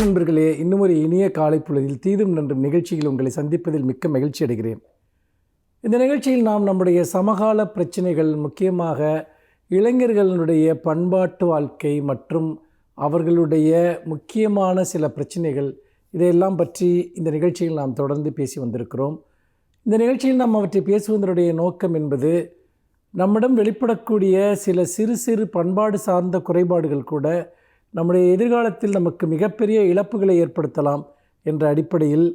நண்பர்களே, இன்னும் ஒரு இனிய காலை பொழுதில் தீதும் நன்றும் நிகழ்ச்சியில் உங்களை சந்திப்பதில் மிக்க மகிழ்ச்சி அடைகிறேன். இந்த நிகழ்ச்சியில் நாம் நம்முடைய சமகால பிரச்சனைகள், முக்கியமாக இளைஞர்களுடைய பண்பாட்டு வாழ்க்கை மற்றும் அவர்களுடைய முக்கியமான சில பிரச்சனைகள், இதையெல்லாம் பற்றி இந்த நிகழ்ச்சியில் நாம் தொடர்ந்து பேசி வந்திருக்கிறோம். இந்த நிகழ்ச்சியில் நாம் அவற்றை பேசுவதனுடைய நோக்கம் என்பது, நம்மிடம் வெளிப்படக்கூடிய சில சிறு சிறு பண்பாடு சார்ந்த குறைபாடுகள் கூட நம்முடைய எதிர்காலத்தில் நமக்கு மிகப்பெரிய இழப்புகளை ஏற்படுத்தலாம் என்ற அடிப்படையில்,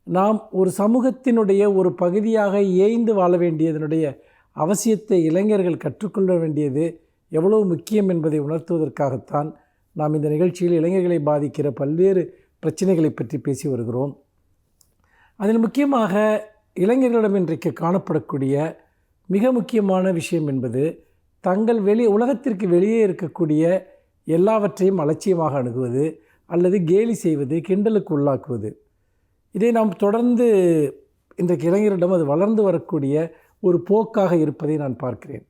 நாம் ஒரு சமூகத்தினுடைய ஒரு பகுதியாக ஏய்ந்து வாழ வேண்டியதனுடைய அவசியத்தை இளைஞர்கள் கற்றுக்கொள்ள வேண்டியது எவ்வளவு முக்கியம் என்பதை உணர்த்துவதற்காகத்தான் நாம் இந்த நிகழ்ச்சியில் இளைஞர்களை பாதிக்கிற பல்வேறு பிரச்சனைகளை பற்றி பேசி வருகிறோம். அதில் முக்கியமாக இளைஞர்களிடம் இன்றைக்கு காணப்படக்கூடிய மிக முக்கியமான விஷயம் என்பது, தங்கள் உலகத்திற்கு வெளியே இருக்கக்கூடிய எல்லாவற்றையும் அலட்சியமாக அணுகுவது அல்லது கேலி செய்வது, கிண்டலுக்கு உள்ளாக்குவது. இதை நாம் தொடர்ந்து இன்றைக்கு இளைஞரிடம் அது வளர்ந்து வரக்கூடிய ஒரு போக்காக இருப்பதை நான் பார்க்கிறேன்.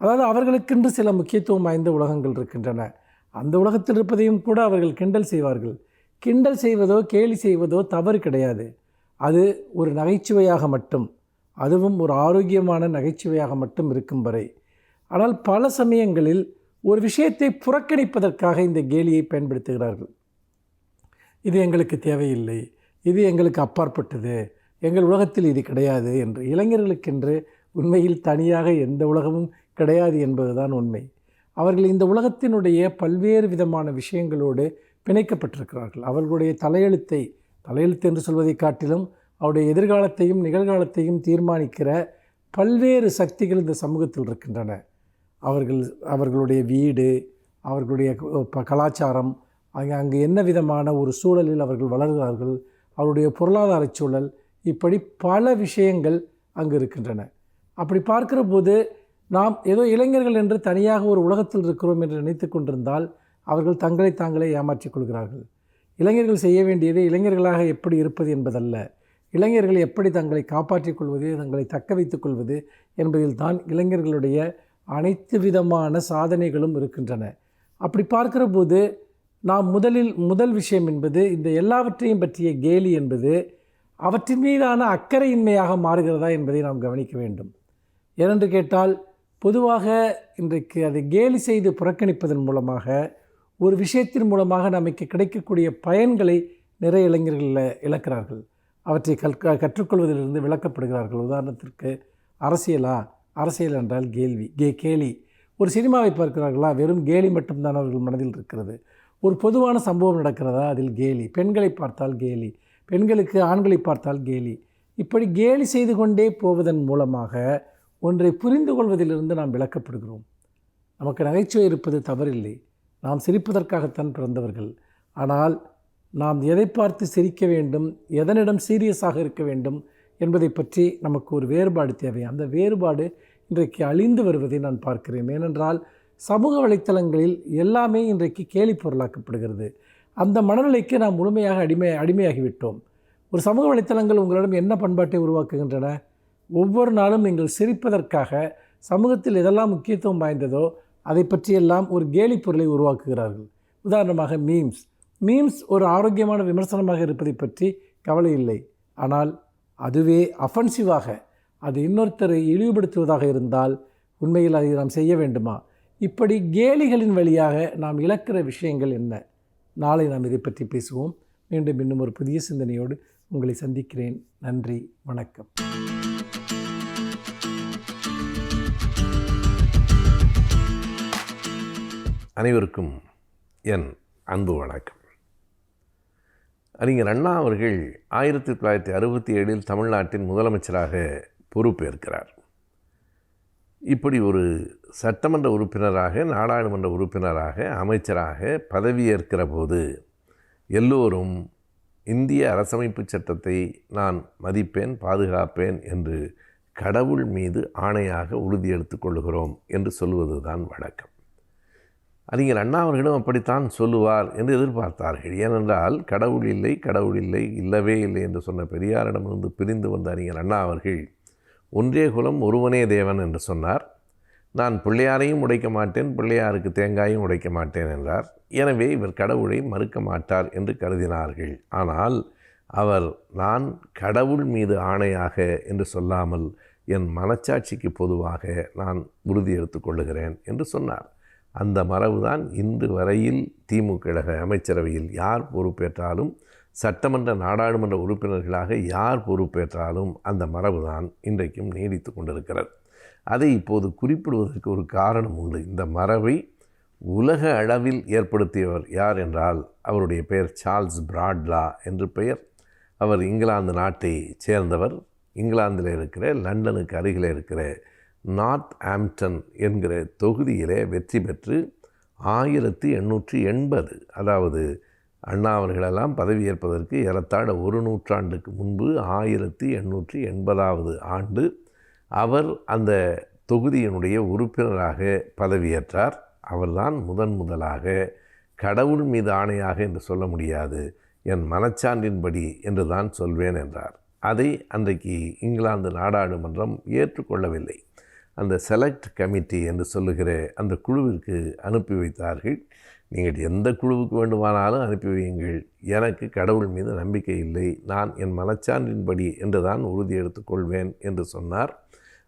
அதாவது அவர்களுக்கென்று சில முக்கியத்துவம் வாய்ந்த உலகங்கள் இருக்கின்றன. அந்த உலகத்தில் இருப்பதையும் கூட அவர்கள் கிண்டல் செய்வார்கள். கிண்டல் செய்வதோ கேலி செய்வதோ தவறு கிடையாது. அது ஒரு நகைச்சுவையாக மட்டும், அதுவும் ஒரு ஆரோக்கியமான நகைச்சுவையாக மட்டும் இருக்கும் வரை. ஆனால் பல சமயங்களில் ஒரு விஷயத்தை புறக்கணிப்பதற்காக இந்த கேலியை பயன்படுத்துகிறார்கள். இது எங்களுக்கு தேவையில்லை, இது எங்களுக்கு அப்பாற்பட்டது, எங்கள் உலகத்தில் இது கிடையாது என்று. இளைஞர்களுக்கென்று உண்மையில் தனியாக எந்த உலகமும் கிடையாது என்பதுதான் உண்மை. அவர்கள் இந்த உலகத்தினுடைய பல்வேறு விதமான விஷயங்களோடு பிணைக்கப்பட்டிருக்கிறார்கள். அவர்களுடைய தலையெழுத்து என்று சொல்வதை காட்டிலும் அவருடைய எதிர்காலத்தையும் நிகழ்காலத்தையும் தீர்மானிக்கிற பல்வேறு சக்திகள் இந்த சமூகத்தில் இருக்கின்றன. அவர்களுடைய வீடு, அவர்களுடைய கலாச்சாரம், அங்கு என்ன விதமான ஒரு சூழலில் அவர்கள் வளர்கிறார்கள், அவருடைய பொருளாதார சூழல், இப்படி பல விஷயங்கள் அங்கு இருக்கின்றன. அப்படி பார்க்கிற போது நாம் ஏதோ இளைஞர்கள் என்று தனியாக ஒரு உலகத்தில் இருக்கிறோம் என்று நினைத்து கொண்டிருந்தால் அவர்கள் தங்களை தாங்களே ஏமாற்றிக் கொள்கிறார்கள். இளைஞர்கள் செய்ய வேண்டியது இளைஞர்களாக எப்படி இருப்பது என்பதல்ல, இளைஞர்கள் எப்படி தங்களை காப்பாற்றிக் கொள்வது, தங்களை தக்க வைத்துக் கொள்வது என்பதில் தான் இளைஞர்களுடைய அனைத்து விதமான சாதனைகளும் இருக்கின்றன. அப்படி பார்க்கிற போது நாம் முதல் விஷயம் என்பது, இந்த எல்லாவற்றையும் பற்றிய கேலி என்பது அவற்றின் மீதான அக்கறையின்மையாக மாறுகிறதா என்பதை நாம் கவனிக்க வேண்டும். ஏனென்று கேட்டால், பொதுவாக இன்றைக்கு அதை கேலி செய்து புறக்கணிப்பதன் மூலமாக, ஒரு விஷயத்தின் மூலமாக நமக்கு கிடைக்கக்கூடிய பயன்களை நிறைய இளைஞர்கள் இழக்கிறார்கள். அவற்றை கற்றுக்கொள்வதிலிருந்து விளக்கப்படுகிறார்கள். உதாரணத்திற்கு அரசியல் என்றால் கேலி. ஒரு சினிமாவை பார்க்கிறார்களா, வெறும் கேலி மட்டும்தான் அவர்கள் மனதில் இருக்கிறது. ஒரு பொதுவான சம்பவம் நடக்கிறதா, அதில் கேலி. பெண்களை பார்த்தால் கேலி, பெண்களுக்கு ஆண்களை பார்த்தால் கேலி. இப்படி கேலி செய்து கொண்டே போவதன் மூலமாக ஒன்றை புரிந்து கொள்வதிலிருந்து நாம் விளக்கப்படுகிறோம். நமக்கு நகைச்சுவை இருப்பது தவறில்லை, நாம் சிரிப்பதற்காகத்தான் பிறந்தவர்கள். ஆனால் நாம் எதை பார்த்து சிரிக்க வேண்டும், எதனிடம் சீரியஸாக இருக்க வேண்டும் என்பதை பற்றி நமக்கு ஒரு வேறுபாடு தேவை. அந்த வேறுபாடு இன்றைக்கு அழிந்து வருவதை நான் பார்க்கிறேன். ஏனென்றால் சமூக வலைத்தளங்களில் எல்லாமே இன்றைக்கு கேலி பொருளாக்கப்படுகிறது. அந்த மனநிலைக்கு நாம் முழுமையாக அடிமையாகிவிட்டோம். ஒரு சமூக வலைத்தளங்கள் உங்களிடம் என்ன பண்பாட்டை உருவாக்குகின்றன? ஒவ்வொரு நாளும் நீங்கள் சிரிப்பதற்காக சமூகத்தில் எதெல்லாம் முக்கியத்துவம் வாய்ந்ததோ அதை பற்றியெல்லாம் ஒரு கேலி பொருளை உருவாக்குகிறார்கள். உதாரணமாக மீம்ஸ் ஒரு ஆரோக்கியமான விமர்சனமாக இருப்பதை பற்றி கவலை இல்லை. ஆனால் அதுவே அஃபென்சிவாக, அது இன்னொருத்தரை இழிவுபடுத்துவதாக இருந்தால் உண்மையில் அதை நாம் செய்ய வேண்டுமா? இப்படி கேலிகளின் வழியாக நாம் இழக்கிற விஷயங்கள் என்ன? நாளை நாம் இதை பற்றி பேசுவோம். மீண்டும் இன்னும் ஒரு புதிய சிந்தனையோடு உங்களை சந்திக்கிறேன். நன்றி, வணக்கம். அனைவருக்கும் என் அன்பு வணக்கம். அறிஞர் அண்ணா அவர்கள் 1967 தமிழ்நாட்டின் முதலமைச்சராக பொறுப்பேற்கிறார். இப்படி ஒரு சட்டமன்ற உறுப்பினராக, நாடாளுமன்ற உறுப்பினராக, அமைச்சராக பதவியேற்கிற போது எல்லோரும் இந்திய அரசமைப்பு சட்டத்தை நான் மதிப்பேன், பாதுகாப்பேன் என்று கடவுள் மீது ஆணையாக உறுதியெடுத்து கொள்கிறோம் என்று சொல்வதுதான் வழக்கம். அறிஞர் அண்ணா அவர்களும் அப்படித்தான் சொல்லுவார் என்று எதிர்பார்த்தார்கள். ஏனென்றால் கடவுள் இல்லை, இல்லவே இல்லை என்று சொன்ன பெரியாரிடமிருந்து பிரிந்து வந்த அறிஞர் அண்ணா அவர்கள் ஒன்றே குலம் ஒருவனே தேவன் என்று சொன்னார். நான் பிள்ளையாரையும் உடைக்க மாட்டேன், பிள்ளையாருக்கு தேங்காயும் உடைக்க மாட்டேன் என்றார். எனவே இவர் கடவுளை மறுக்க மாட்டார் என்று கருதினார்கள். ஆனால் அவர் நான் கடவுள் மீது ஆணையாக என்று சொல்லாமல் என் மனச்சாட்சிக்கு பொதுவாக நான் உறுதி எடுத்துக்கொள்ளுகிறேன் என்று சொன்னார். அந்த மரபுதான் இன்று வரையில் திமுக அமைச்சரவையில் யார் பொறுப்பேற்றாலும், சட்டமன்ற நாடாளுமன்ற உறுப்பினர்களாக யார் பொறுப்பேற்றாலும் அந்த மரபுதான் இன்றைக்கும் நீடித்து கொண்டிருக்கிறது. அதை இப்போது குறிப்பிடுவதற்கு ஒரு காரணம் உண்டு. இந்த மரபை உலக அளவில் ஏற்படுத்தியவர் யார் என்றால் அவருடைய பெயர் சார்ல்ஸ் பிராட்லா என்று பெயர். அவர் இங்கிலாந்து நாட்டை சேர்ந்தவர். இங்கிலாந்தில் இருக்கிற லண்டனுக்கு அருகில் இருக்கிற நார்த் ஆம்ப்டன் என்கிற தொகுதியிலே வெற்றி பெற்று 1880, அதாவது அண்ணா அவர்களெல்லாம் பதவியேற்பதற்கு ஏறத்தாழ ஒரு நூற்றாண்டுக்கு முன்பு 1880ஆவது ஆண்டு அவர் அந்த தொகுதியினுடைய உறுப்பினராக பதவியேற்றார். அவர்தான் முதலாக கடவுள் மீது ஆணையாக என்று சொல்ல முடியாது, என் மனச்சான்றின்படி என்று தான் சொல்வேன் என்றார். அதை அன்றைக்கு இங்கிலாந்து நாடாளுமன்றம் ஏற்றுக்கொள்ளவில்லை. அந்த செலக்ட் கமிட்டி என்று சொல்லுகிற அந்த குழுவிற்கு அனுப்பி வைத்தார்கள். நீங்கள் எந்த குழுவுக்கு வேண்டுமானாலும் அனுப்பி வையுங்கள், எனக்கு கடவுள் மீது நம்பிக்கை இல்லை, நான் என் மனச்சான்றின்படி என்று தான் உறுதி எடுத்துக்கொள்வேன் என்று சொன்னார்.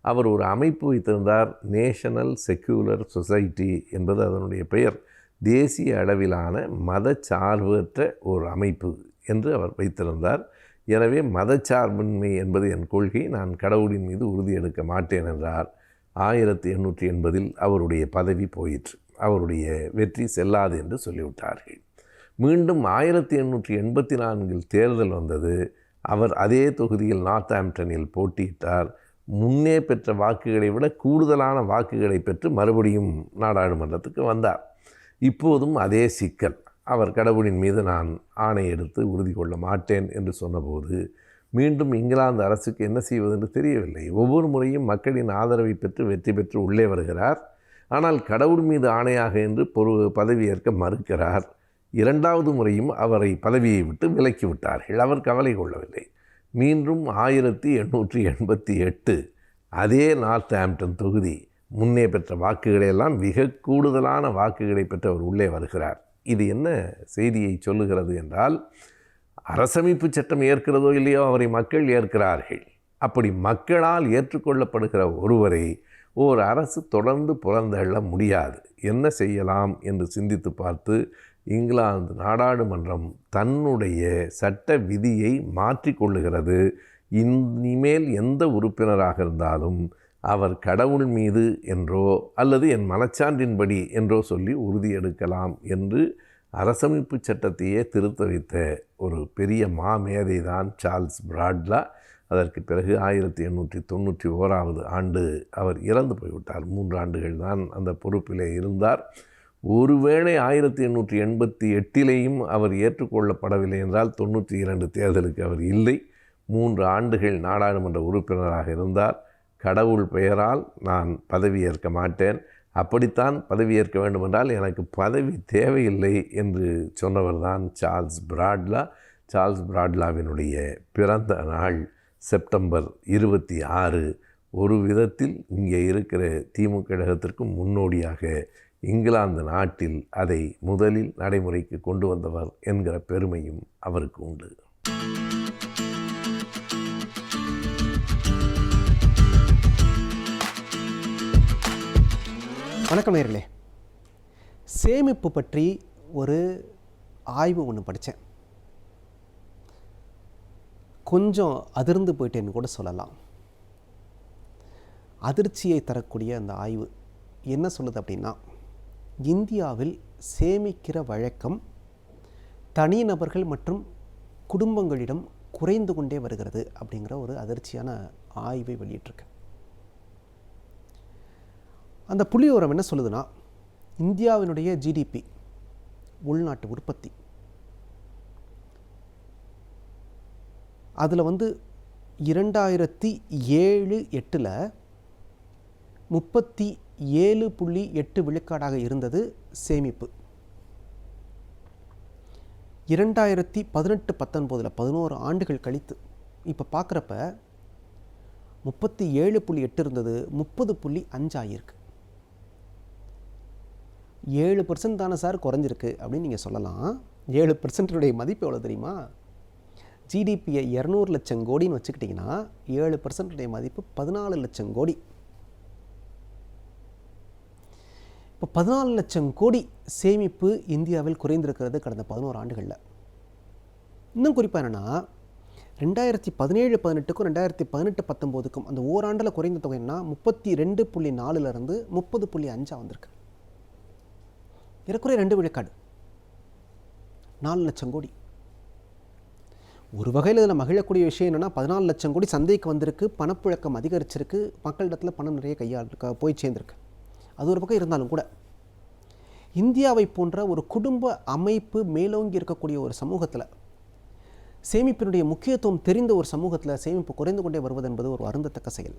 அவர் ஒரு அமைப்பு வைத்திருந்தார், நேஷனல் செக்யூலர் சொசைட்டி என்பது அதனுடைய பெயர். தேசிய அளவிலான மதச்சார்பற்ற ஒரு அமைப்பு என்று அவர் வைத்திருந்தார். எனவே மதச்சார்பின்மை என்பது என் கொள்கை, நான் கடவுளின் மீது உறுதி எடுக்க மாட்டேன் என்றார். 1880 அவருடைய பதவி போயிற்று. அவருடைய வெற்றி செல்லாது என்று சொல்லிவிட்டார்கள். மீண்டும் 1884 தேர்தல் வந்தது. அவர் அதே தொகுதியில் நார்த் ஆம்ப்டனில் போட்டியிட்டார். முன்னே பெற்ற வாக்குகளை விட கூடுதலான வாக்குகளை பெற்று மறுபடியும் நாடாளுமன்றத்துக்கு வந்தார். இப்போதும் அதே சிக்கல். அவர் கடவுளின் மீது நான் ஆணை எடுத்து உறுதி கொள்ள மாட்டேன் என்று சொன்னபோது மீண்டும் இங்கிலாந்து அரசுக்கு என்ன செய்வதென்று தெரியவில்லை. ஒவ்வொரு முறையும் மக்களின் ஆதரவை பெற்று வெற்றி பெற்று உள்ளே வருகிறார். ஆனால் கடவுள் மீது ஆணையாக என்று பதவியேற்க மறுக்கிறார். இரண்டாவது முறையும் அவரை பதவியை விட்டு விலக்கி விட்டார்கள். அவர் கவலை கொள்ளவில்லை. மீண்டும் 1888 அதே நார்த் ஆம்ப்டன் தொகுதி முன்னே பெற்ற வாக்குகளையெல்லாம் மிக கூடுதலான வாக்குகளை பெற்று அவர் உள்ளே வருகிறார். இது என்ன செய்தியை சொல்லுகிறது என்றால், அரசமைப்பு சட்டம் ஏற்கிறதோ இல்லையோ அவரை மக்கள் ஏற்கிறார்கள். அப்படி மக்களால் ஏற்றுக்கொள்ளப்படுகிற ஒருவரை ஓர் அரசு தொடர்ந்து புறந்தள்ள முடியாது. என்ன செய்யலாம் என்று சிந்தித்து பார்த்து இங்கிலாந்து நாடாளுமன்றம் தன்னுடைய சட்ட விதியை மாற்றிக்கொள்ளுகிறது. இனிமேல் எந்த உறுப்பினராக இருந்தாலும் அவர் கடவுள் மீது என்றோ அல்லது என் மனச்சான்றின்படி என்றோ சொல்லி உறுதி எடுக்கலாம் என்று அரசமைப்பு சட்டத்தையே திருத்த வைத்த ஒரு பெரிய மாமேதை தான் சார்ல்ஸ் பிராட்லா. அதற்கு பிறகு 1891ஆவது ஆண்டு அவர் இறந்து போய்விட்டார். 3 ஆண்டுகள் தான் அந்த பொறுப்பிலே இருந்தார். ஒருவேளை 1888 அவர் ஏற்றுக்கொள்ளப்படவில்லை என்றால் 92 தேர்தலுக்கு அவர் இல்லை. 3 ஆண்டுகள் நாடாளுமன்ற உறுப்பினராக இருந்தார். கடவுள் பெயரால் நான் பதவியேற்க மாட்டேன், அப்படித்தான் பதவியேற்க வேண்டுமென்றால் எனக்கு பதவி தேவையில்லை என்று சொன்னவர் தான் சார்ல்ஸ் பிராட்லா. சார்ல்ஸ் பிராட்லாவினுடைய பிறந்த நாள் செப்டம்பர் 26. ஒரு விதத்தில் இங்கே இருக்கிற திமுக கழகத்திற்கு முன்னோடியாக இங்கிலாந்து நாட்டில் அதை முதலில் நடைமுறைக்கு கொண்டு வந்தவர் என்கிற பெருமையும் அவருக்கு உண்டு. வணக்கம் நேயர்களே. சேமிப்பு பற்றி ஒரு ஆய்வு ஒன்று படித்தேன். கொஞ்சம் அதிர்ந்து போயிட்டேன்னு கூட சொல்லலாம். அதிர்ச்சியை தரக்கூடிய அந்த ஆய்வு என்ன சொல்லுது அப்படின்னா, இந்தியாவில் சேமிக்கிற வழக்கம் தனிநபர்கள் மற்றும் குடும்பங்களிடம் குறைந்து கொண்டே வருகிறது அப்படிங்கிற ஒரு அதிர்ச்சியான ஆய்வை வெளியிட்டிருக்கு. அந்த புள்ளிவிவரம் என்ன சொல்லுதுன்னா, இந்தியாவினுடைய ஜிடிபி, உள்நாட்டு உற்பத்தி, அதில் 2007-08 37.8 விழுக்காடாக இருந்தது சேமிப்பு. 2018-19 11 ஆண்டுகள் கழித்து இப்போ பார்க்குறப்ப 37.8 இருந்தது, 30.5 ஆகியிருக்கு. 7% தானே சார் குறைஞ்சிருக்கு அப்படின்னு நீங்கள் சொல்லலாம். 7%உடைய மதிப்பு எவ்வளோ தெரியுமா? ஜிடிபியை 200 லட்சம் கோடின்னு வச்சுக்கிட்டிங்கன்னா 7%உடைய மதிப்பு 14 லட்சம் கோடி. இப்போ 14 லட்சம் கோடி சேமிப்பு இந்தியாவில் குறைந்திருக்கிறது கடந்த 11 ஆண்டுகளில். இன்னும் குறிப்பாக என்னென்னா 2017-18க்கும் 2018-19க்கும் அந்த ஓராண்டில் குறைந்த தொகை என்ன 32.4லேருந்து 30.5 வந்திருக்கு. ஏறக்குறைய 2 விழுக்காடு, 4 லட்சம் கோடி. ஒரு வகையில் இதில் மகிழக்கூடிய விஷயம் என்னென்னா 14 லட்சம் கோடி சந்தைக்கு வந்திருக்கு, பணப்புழக்கம் அதிகரிச்சிருக்கு, மக்களிடத்தில் பணம் நிறைய போய் சேர்ந்துருக்கு. அது ஒரு பக்கம் இருந்தாலும் கூட இந்தியாவை போன்ற ஒரு குடும்ப அமைப்பு மேலோங்கி இருக்கக்கூடிய ஒரு சமூகத்தில், சேமிப்பினுடைய முக்கியத்துவம் தெரிந்த ஒரு சமூகத்தில் சேமிப்பு குறைந்து கொண்டே வருவது என்பது ஒரு வருந்தத்தக்க செயல்.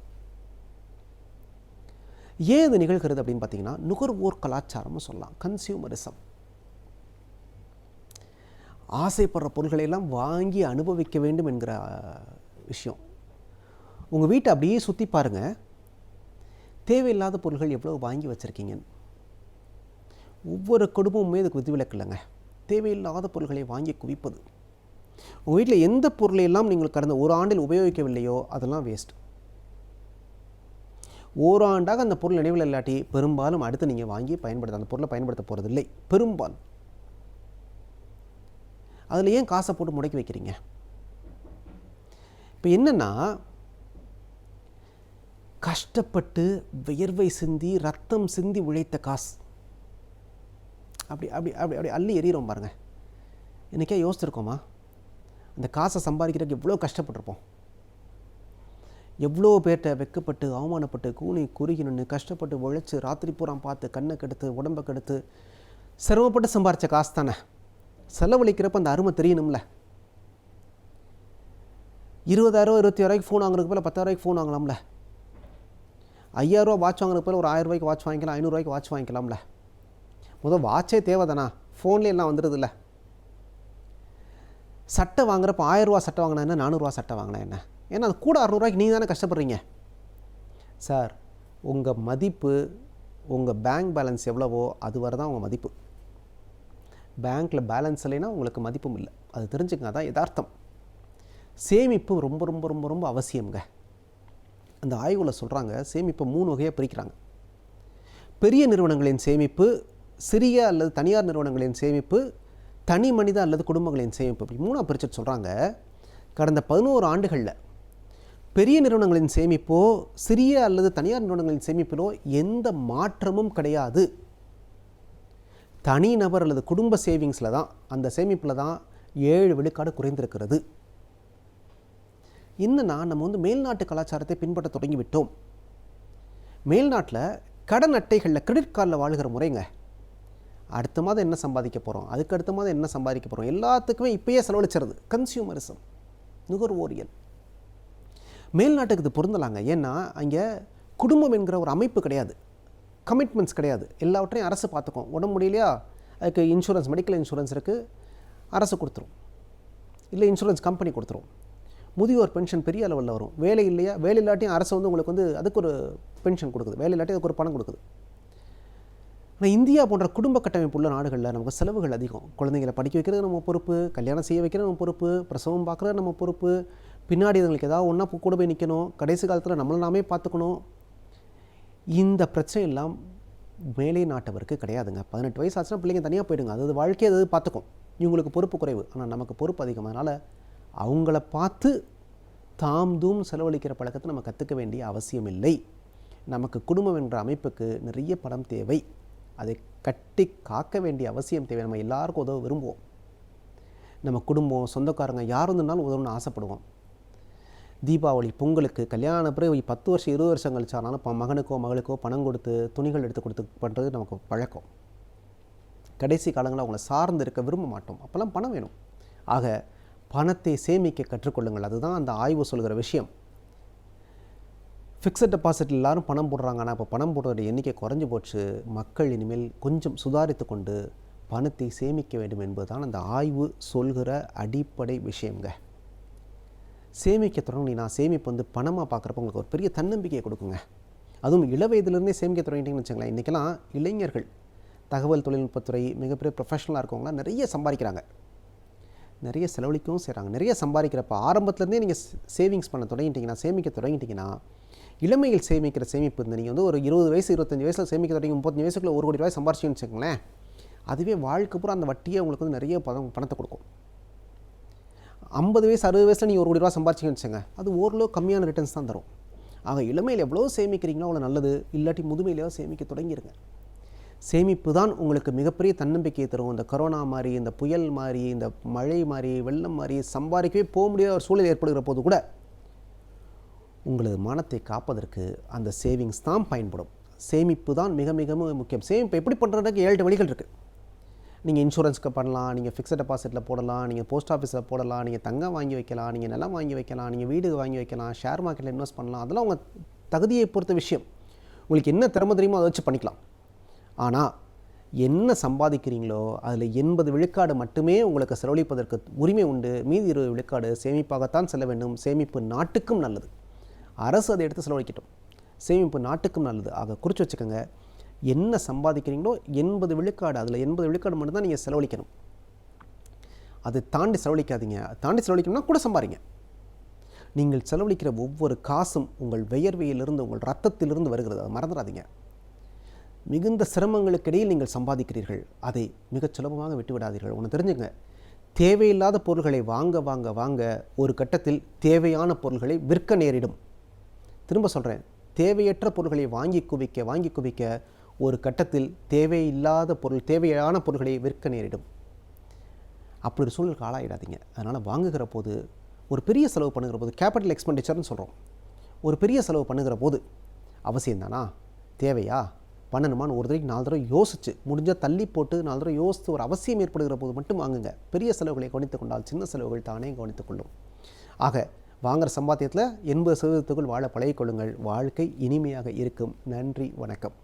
ஏன் இது நிகழ்கிறது அப்படின்னு பார்த்தீங்கன்னா நுகர்வோர் கலாச்சாரம்னு சொல்லலாம், கன்சியூமரிசம். ஆசைப்படுற பொருள்களை எல்லாம் வாங்கி அனுபவிக்க வேண்டும் என்கிற விஷயம். உங்கள் வீட்டை அப்படியே சுற்றி பாருங்கள், தேவையில்லாத பொருள்கள் எவ்வளோ வாங்கி வச்சுருக்கீங்கன்னு. ஒவ்வொரு குடும்பமுமே இதுக்கு விதிவிலக்கு இல்லைங்க. தேவையில்லாத பொருள்களை வாங்கி குவிப்பது. உங்கள் வீட்டில் எந்த பொருளையெல்லாம் நீங்கள் கடந்த ஒரு ஆண்டில் உபயோகிக்கவில்லையோ அதெல்லாம் வேஸ்ட். ஓராண்டாக அந்த பொருள் நினைவில் இல்லாட்டி பெரும்பாலும் அடுத்து நீங்கள் வாங்கி அந்த பொருளை பயன்படுத்த போகிறதில்லை பெரும்பாலும். அதில் ஏன் காசை போட்டு முடக்கி வைக்கிறீங்க? இப்போ என்னென்னா கஷ்டப்பட்டு வியர்வை சிந்தி ரத்தம் சிந்தி உழைத்த காசு அப்படி அப்படி அப்படி அப்படி அள்ளி எறிகிறோம் பாருங்கள். இன்றைக்கே யோசிச்சிருக்கோமா? அந்த காசை சம்பாதிக்கிறதுக்கு எவ்வளோ கஷ்டப்பட்டிருப்போம், எவ்வளோ பேர்கிட்ட வெக்கப்பட்டு அவமானப்பட்டு கூனி குறுகி நின்று கஷ்டப்பட்டு உழைச்சி ராத்திரி பூரா பார்த்து கண்ணை கெடுத்து உடம்பை கெடுத்து சிரமப்பட்டு சம்பாரித்த காசு தானே. செலவழிக்கிறப்ப அந்த அருமை தெரியணும்ல. 20,000 21,000 ஃபோன் வாங்குறதுக்கு போல 10,000 ஃபோன் வாங்கலாம்ல. 5,000 வாட்ச் வாங்குறதுக்கு போல ஒரு 1,000 வாட்ச் வாங்கிக்கலாம், 500 வாட்ச் வாங்கிக்கலாம்ல. முதல் வாட்சே தேவைதானா? ஃபோன்லேயே எல்லாம் வந்துடுது இல்லை. சட்டை வாங்குறப்ப 1000 சட்டை வாங்கினா என்ன, 400 சட்டை வாங்கினா என்ன? ஏன்னா அது கூட 600 நீங்கள் தானே கஷ்டப்படுறீங்க. சார், உங்கள் மதிப்பு உங்கள் பேங்க் பேலன்ஸ் எவ்வளவோ அது வரை தான் உங்கள் மதிப்பு. பேங்க்கில் பேலன்ஸ் இல்லைன்னா உங்களுக்கு மதிப்பும் இல்லை. அது தெரிஞ்சுங்க, அதான் யதார்த்தம். சேமிப்பு ரொம்ப ரொம்ப ரொம்ப ரொம்ப அவசியங்க. அந்த ஆய்வில் சொல்கிறாங்க சேமிப்பை 3 வகையாக பிரிக்கிறாங்க. பெரிய நிறுவனங்களின் சேமிப்பு, சிறிய அல்லது தனியார் நிறுவனங்களின் சேமிப்பு, தனி மனித அல்லது குடும்பங்களின் சேமிப்பு, இப்படி 3ஆக பிரிச்சுட்டு சொல்கிறாங்க. கடந்த 11 ஆண்டுகளில் பெரிய நிறுவனங்களின் சேமிப்போ சிறிய அல்லது தனியார் நிறுவனங்களின் சேமிப்பிலோ எந்த மாற்றமும் கிடையாது. தனிநபர் அல்லது குடும்ப சேவிங்ஸில் தான், அந்த சேமிப்பில் தான் 7 விழுக்காடு குறைந்திருக்கிறது. என்னன்னா நம்ம மேல்நாட்டு கலாச்சாரத்தை பின்பற்ற தொடங்கிவிட்டோம். மேல்நாட்டில் கடன் அட்டைகளில் கிரெடிட் கார்டில் வாழ்கிற முறைங்க. அடுத்த மாதம் என்ன சம்பாதிக்க போகிறோம், அதுக்கு அடுத்த மாதம் என்ன சம்பாதிக்க போகிறோம், எல்லாத்துக்குமே இப்போயே செலவழிச்சிருது. கன்சியூமரிசம், நுகர்வோரியல். மேல்நாட்டுக்கு இது பொருந்தலாங்க. ஏன்னா அங்கே குடும்பம் என்கிற ஒரு அமைப்பு கிடையாது, கமிட்மெண்ட்ஸ் கிடையாது. எல்லாவற்றையும் அரசு பார்த்துக்கும். உடம்பு முடியலையா, அதுக்கு இன்சூரன்ஸ், மெடிக்கல் இன்சூரன்ஸ் இருக்குது, அரசு கொடுத்துரும். இல்லை இன்சூரன்ஸ் கம்பெனி கொடுத்துரும். முதியோர் பென்ஷன் பெரிய அளவில் வரும். வேலை இல்லையா, வேலை இல்லாட்டியும் அரசு உங்களுக்கு அதுக்கு ஒரு பென்ஷன் கொடுக்குது, வேலை இல்லாட்டி அதுக்கு ஒரு பணம் கொடுக்குது. ஆனால் இந்தியா போன்ற குடும்ப கட்டமைப்பு உள்ள நாடுகளில் நமக்கு செலவுகள் அதிகம். குழந்தைங்களை படிக்க வைக்கிறது நம்ம பொறுப்பு, கல்யாணம் செய்ய வைக்கிறது நம்ம பொறுப்பு, பிரசவம் பார்க்குறது நம்ம பொறுப்பு, பின்னாடி அதுங்களுக்கு ஏதாவது ஒன்றா கூட போய் நிற்கணும், கடைசி காலத்தில் நம்மளை நாமே பார்த்துக்கணும். இந்த பிரச்சனை எல்லாம் மேலே நாட்டவருக்கு கிடையாதுங்க. 18 வயசு ஆச்சுன்னா பிள்ளைங்க தனியாக போயிடுங்க, அது வாழ்க்கையை அது பார்த்துக்கும். இவங்களுக்கு பொறுப்பு குறைவு, ஆனால் நமக்கு பொறுப்பு அதிகம். அதனால் அவங்கள பார்த்து தாம் தூம் செலவழிக்கிற பழக்கத்தை நம்ம கற்றுக்க வேண்டிய அவசியம் இல்லை. நமக்கு குடும்பம் என்ற அமைப்புக்கு நிறைய பணம் தேவை, அதை கட்டி காக்க வேண்டிய அவசியம் தேவை. நம்ம எல்லாருக்கும் உதவ விரும்புவோம். நம்ம குடும்பம், சொந்தக்காரங்க யார் இருந்தாலும் உதவணும்னு ஆசைப்படுவோம். தீபாவளி, பொங்கலுக்கு, கல்யாண பிறகு 10 வருஷம் 20 வருஷம் கழிச்சானாலும் மகனுக்கோ மகளுக்கோ பணம் கொடுத்து துணிகள் எடுத்து கொடுத்து பண்ணுறது நமக்கு பழக்கம். கடைசி காலங்களில் அவங்கள சார்ந்து இருக்க விரும்ப மாட்டோம். அப்போல்லாம் பணம் வேணும். ஆக பணத்தை சேமிக்க கற்றுக்கொள்ளுங்கள். அதுதான் அந்த ஆய்வு சொல்கிற விஷயம். ஃபிக்ஸட் டெபாசிட் எல்லாரும் பணம் போடுறாங்க, ஆனால் இப்போ பணம் போடுற எண்ணிக்கை குறைஞ்சி போச்சு. மக்கள் இனிமேல் கொஞ்சம் சுதாரித்து கொண்டு பணத்தை சேமிக்க வேண்டும் என்பதுதான் அந்த ஆய்வு சொல்கிற அடிப்படை விஷயங்க. சேமிக்க தொடங்கினா சேமிப்பு பணமாக பார்க்குறப்ப உங்களுக்கு ஒரு பெரிய தன்னம்பிக்கையை கொடுக்குங்க. அதுவும் இளவயதிலிருந்தே சேமிக்க தொடங்கிட்டீங்கன்னு வச்சுங்களேன். இன்றைக்கெல்லாம் இளைஞர்கள் தகவல் தொழில்நுட்பத்துறை மிகப்பெரிய ப்ரொஃபஷனலாக இருக்கவங்களாம் நிறைய சம்பாதிக்கிறாங்க, நிறைய செலவழிக்கவும் செய்கிறாங்க. நிறைய சம்பாதிக்கிறப்ப ஆரம்பத்துலேருந்தே நீங்கள் சேவிங்ஸ் பண்ண தொடங்கிட்டீங்கன்னா, சேமிக்க தொடங்கிட்டிங்கன்னா, இளமையில் சேமிக்கிற சேமிப்பு இந்த நீங்கள் வந்து ஒரு 20 வயசு 25 வயசில் சேமிக்க தொடங்கி 35 வயசுக்குள்ள 1 கோடி ரூபாய் சம்பாரிச்சிங்கன்னு வச்சுக்கோங்களேன், அதுவே வாழ்க்கை பூரா அந்த வட்டியை உங்களுக்கு வந்து நிறைய பணத்தை கொடுக்கும். 50 வயசு 60 வயசில் நீங்கள் 1 கோடி ரூபா சம்பாரிச்சிங்கன்னு வச்சுங்க, அது ஓரளவு கம்மியான ரிட்டர்ன்ஸ் தான் தரும். ஆக இளமையில் எவ்வளோ சேமிக்கிறீங்களோ அவ்வளோ நல்லது. இல்லாட்டி முதுமையிலேயோ சேமிக்க தொடங்கிடுங்க. சேமிப்பு தான் உங்களுக்கு மிகப்பெரிய தன்னம்பிக்கையை தரும். இந்த கொரோனா மாதிரி, இந்த புயல் மாதிரி, இந்த மழை மாதிரி, வெள்ளம் மாதிரி சம்பாதிக்கவே போக முடியாத ஒரு சூழல் ஏற்படுகிற போது கூட உங்களது மானத்தை காப்பதற்கு அந்த சேவிங்ஸ் தான் பயன்படும். சேமிப்பு தான் மிக மிக முக்கியம். சேமிப்பு எப்படி பண்ணுறதுக்கு 7 வழிகள் இருக்குது. நீங்கள் இன்சூரன்ஸ்க்கு பண்ணலாம், நீங்கள் ஃபிக்ஸட் டெபாசிட்டில் போடலாம், நீங்கள் போஸ்ட் ஆஃபீஸில் போடலாம், நீங்கள் தங்கம் வாங்கி வைக்கலாம், நீங்கள் நிலம் வாங்கி வைக்கலாம், நீங்கள் வீடு வாங்கி வைக்கலாம், ஷேர் மார்க்கெட்டில் இன்வெஸ்ட் பண்ணலாம். அதெல்லாம் உங்கள் தகுதியை பொறுத்த விஷயம். உங்களுக்கு என்ன திறமை தெரியுமோ அதை வச்சு பண்ணிக்கலாம். ஆனால் என்ன சம்பாதிக்கிறீங்களோ அதில் 80 விழுக்காடு மட்டுமே உங்களுக்கு செலவழிப்பதற்கு உரிமை உண்டு. மீதி 20 விழுக்காடு சேமிப்பாகத்தான் செல்ல வேண்டும். சேமிப்பு நாட்டுக்கும் நல்லது. அரசு அதை எடுத்து செலவழிக்கட்டும். சேமிப்பு நாட்டுக்கும் நல்லது. ஆக குறித்து வச்சுக்கோங்க, என்ன சம்பாதிக்கிறீங்களோ 80 விழுக்காடு, அதில் 80 விழுக்காடு மட்டும்தான் நீங்கள் செலவழிக்கணும். அதை தாண்டி செலவழிக்காதீங்க. தாண்டி செலவழிக்கணும்னா கூட சம்பாதிங்க. நீங்கள் செலவழிக்கிற ஒவ்வொரு காசும் உங்கள் வியர்வையிலிருந்து, உங்கள் ரத்தத்திலிருந்து வருகிறது. அதை மறந்துடாதீங்க. மிகுந்த சிரமங்களுக்கிடையில் நீங்கள் சம்பாதிக்கிறீர்கள், அதை மிகச் சுலபமாக விட்டுவிடாதீர்கள். ஒன்று தெரிஞ்சுங்க, தேவையில்லாத பொருள்களை வாங்க வாங்க வாங்க ஒரு கட்டத்தில் தேவையான பொருள்களை விற்க நேரிடும். திரும்ப சொல்கிறேன், தேவையற்ற பொருள்களை வாங்கி குவிக்க ஒரு கட்டத்தில் தேவையான பொருள்களை விற்க நேரிடும். அப்படி ஒரு சூழலுக்கு ஆளாயிடாதீங்க. அதனால் வாங்குகிற போது, ஒரு பெரிய செலவு பண்ணுகிற போது, கேபிட்டல் எக்ஸ்பெண்டிச்சர்னு சொல்கிறோம், ஒரு பெரிய செலவு பண்ணுகிற போது அவசியம்தானா, தேவையா, பண்ணணுமான்னு ஒரு தடவைக்கு 4 தடவை யோசிச்சு, முடிஞ்சால் தள்ளி போட்டு 4 தடவை யோசித்து ஒரு அவசியம் ஏற்படுகிற போது மட்டும் வாங்குங்க. பெரிய செலவுகளை கவனித்து கொண்டால் சின்ன செலவுகள் தானே கவனித்துக் கொள்ளும். ஆக வாங்குகிற சம்பாத்தியத்தில் 80% வாழ பழகிக்கொள்ளுங்கள். வாழ்க்கை இனிமையாக இருக்கும். நன்றி, வணக்கம்.